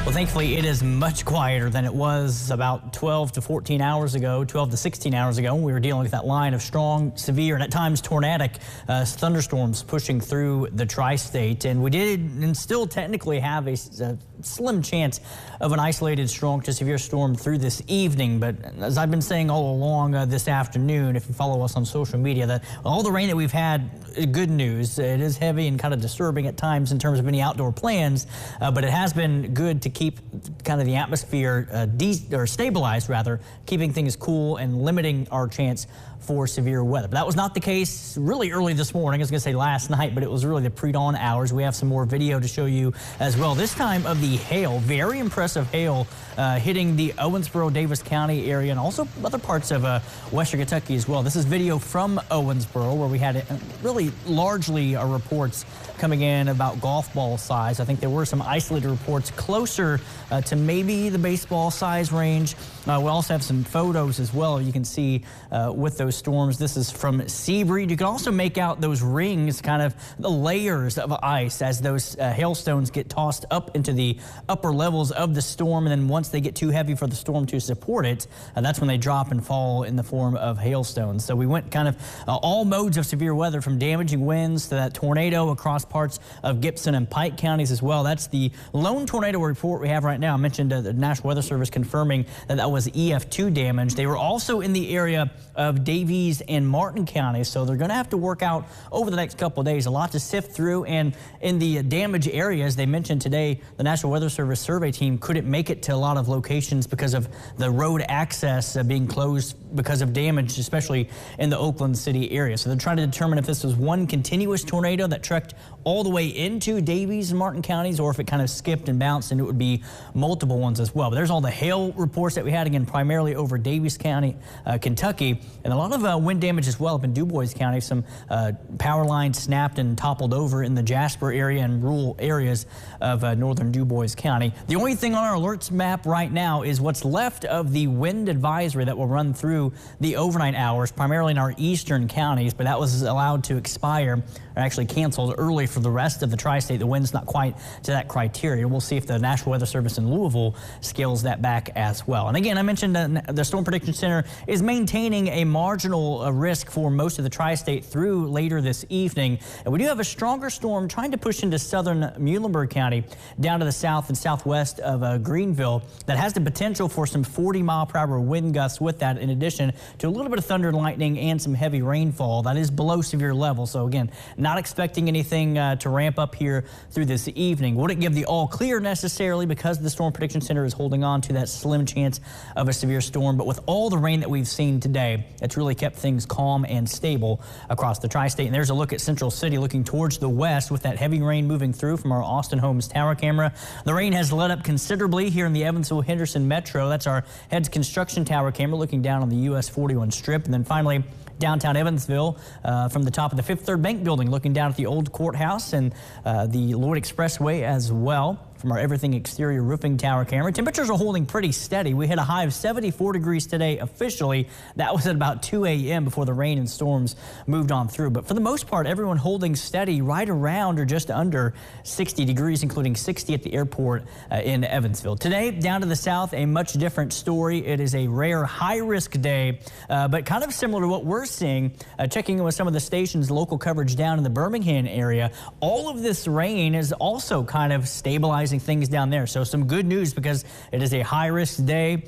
Well, thankfully, it is much quieter than it was about 12 to 14 hours ago, 12 to 16 hours ago, when we were dealing with that line of strong, severe, and at times tornadic thunderstorms pushing through the tri-state. And we did and still technically have a slim chance of an isolated strong to severe storm through this evening. But as I've been saying all along this afternoon, if you follow us on social media, that all the rain that we've had, good news. It is heavy and kind of disturbing at times in terms of any outdoor plans, but it has been good to keep kind of the atmosphere stabilized, rather, keeping things cool and limiting our chance for severe weather. But that was not the case really early this morning. I was going to say last night, but it was really the pre-dawn hours. We have some more video to show you as well. This time of the hail, very impressive hail hitting the Owensboro, Davis County area and also other parts of western Kentucky as well. This is video from Owensboro where we had really largely reports coming in about golf ball size. I think there were some isolated reports closer to maybe the baseball size range. We also have some photos as well you can see with those storms. This is from Seabreed. You can also make out those rings, kind of the layers of ice as those hailstones get tossed up into the upper levels of the storm. And then once they get too heavy for the storm to support it, that's when they drop and fall in the form of hailstones. So we went kind of all modes of severe weather, from damaging winds to that tornado across parts of Gibson and Pike counties as well. That's the lone tornado report we have right now. I mentioned the National Weather Service confirming that that was EF-2 damage. They were also in the area of Davies and Martin counties, so they're going to have to work out over the next couple of days. A lot to sift through, and in the damage areas, they mentioned today the National Weather Service survey team couldn't make it to a lot of locations because of the road access being closed because of damage, especially in the Oakland City area. So they're trying to determine if this was one continuous tornado that trekked all the way into Davies and Martin counties, or if it kind of skipped and bounced and it would be multiple ones as well. But there's all the hail reports that we had, again, primarily over Davies County, Kentucky, and a lot of wind damage as well up in DuBois County. Some power lines snapped and toppled over in the Jasper area and rural areas of northern DuBois County. The only thing on our alerts map right now is what's left of the wind advisory that will run through the overnight hours, primarily in our eastern counties, but that was allowed to expire, or actually canceled early for the rest of the tri-state. The wind's not quite to that criteria. We'll see if the National Weather Service in Louisville scales that back as well. And again, I mentioned the Storm Prediction Center is maintaining a marginal risk for most of the tri-state through later this evening. And we do have a stronger storm trying to push into southern Muhlenberg County down to the south and southwest of Greenville that has the potential for some 40-mile-per-hour wind gusts with that, in addition to a little bit of thunder and lightning and some heavy rainfall. That is below severe level. So again, not expecting anything to ramp up here through this evening. Wouldn't give the all clear necessarily because the Storm Prediction Center is holding on to that slim chance of a severe storm. But with all the rain that we've seen today, it's really kept things calm and stable across the tri-state. And there's a look at Central City looking towards the west with that heavy rain moving through from our Austin Holmes tower camera. The rain has let up considerably here in the Evansville-Henderson metro. That's our Heads Construction tower camera looking down on the US 41 strip. And then finally, downtown Evansville from the top of the Fifth Third Bank building, looking down at the old courthouse and the Lloyd Expressway as well from our Everything Exterior roofing tower camera. Temperatures are holding pretty steady. We hit a high of 74 degrees today officially. That was at about 2 a.m. before the rain and storms moved on through. But for the most part, everyone holding steady right around or just under 60 degrees, including 60 at the airport in Evansville. Today, down to the south, a much different story. It is a rare high-risk day, but kind of similar to what we're seeing, checking in with some of the stations' local coverage down in the Birmingham area. All of this rain is also kind of stabilizing things down there. So some good news because it is a high-risk day.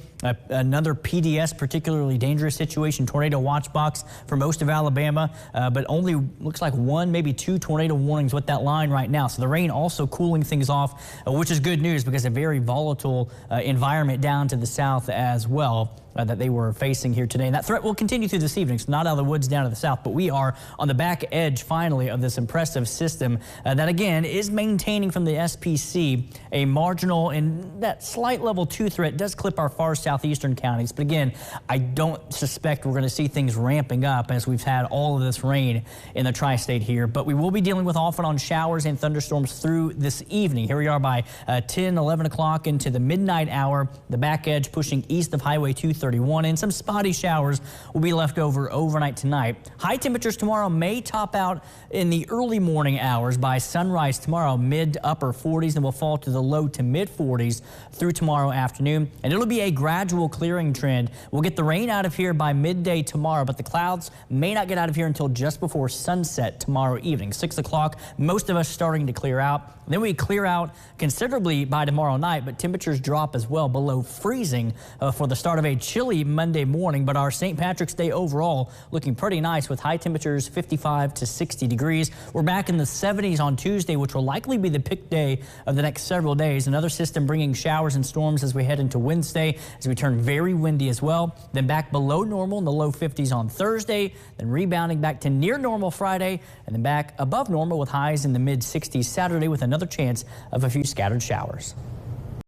Another PDS, particularly dangerous situation, tornado watch box for most of Alabama, but only looks like one, maybe two tornado warnings with that line right now. So the rain also cooling things off, which is good news because a very volatile environment down to the south as well that they were facing here today. And that threat will continue through this evening. It's not out of the woods down to the south, but we are on the back edge finally of this impressive system that again is maintaining from the SPC a marginal, and that slight level 2 threat does clip our far south southeastern counties. But again, I don't suspect we're going to see things ramping up as we've had all of this rain in the tri-state here. But we will be dealing with off and on showers and thunderstorms through this evening. Here we are by 10, 11 o'clock into the midnight hour. The back edge pushing east of Highway 231, and some spotty showers will be left over overnight tonight. High temperatures tomorrow may top out in the early morning hours. By sunrise tomorrow, mid to upper 40s, and will fall to the low to mid 40s through tomorrow afternoon. And it'll be a gradual clearing trend. We'll get the rain out of here by midday tomorrow, but the clouds may not get out of here until just before sunset tomorrow evening. 6 o'clock, most of us starting to clear out. Then we clear out considerably by tomorrow night, but temperatures drop as well below freezing for the start of a chilly Monday morning. But our St. Patrick's Day overall looking pretty nice with high temperatures 55 to 60 degrees. We're back in the 70s on Tuesday, which will likely be the pick day of the next several days. Another system bringing showers and storms as we head into Wednesday, as we turn very windy as well. Then back below normal in the low 50s on Thursday, then rebounding back to near normal Friday, and then back above normal with highs in the mid 60s Saturday with another chance of a few scattered showers.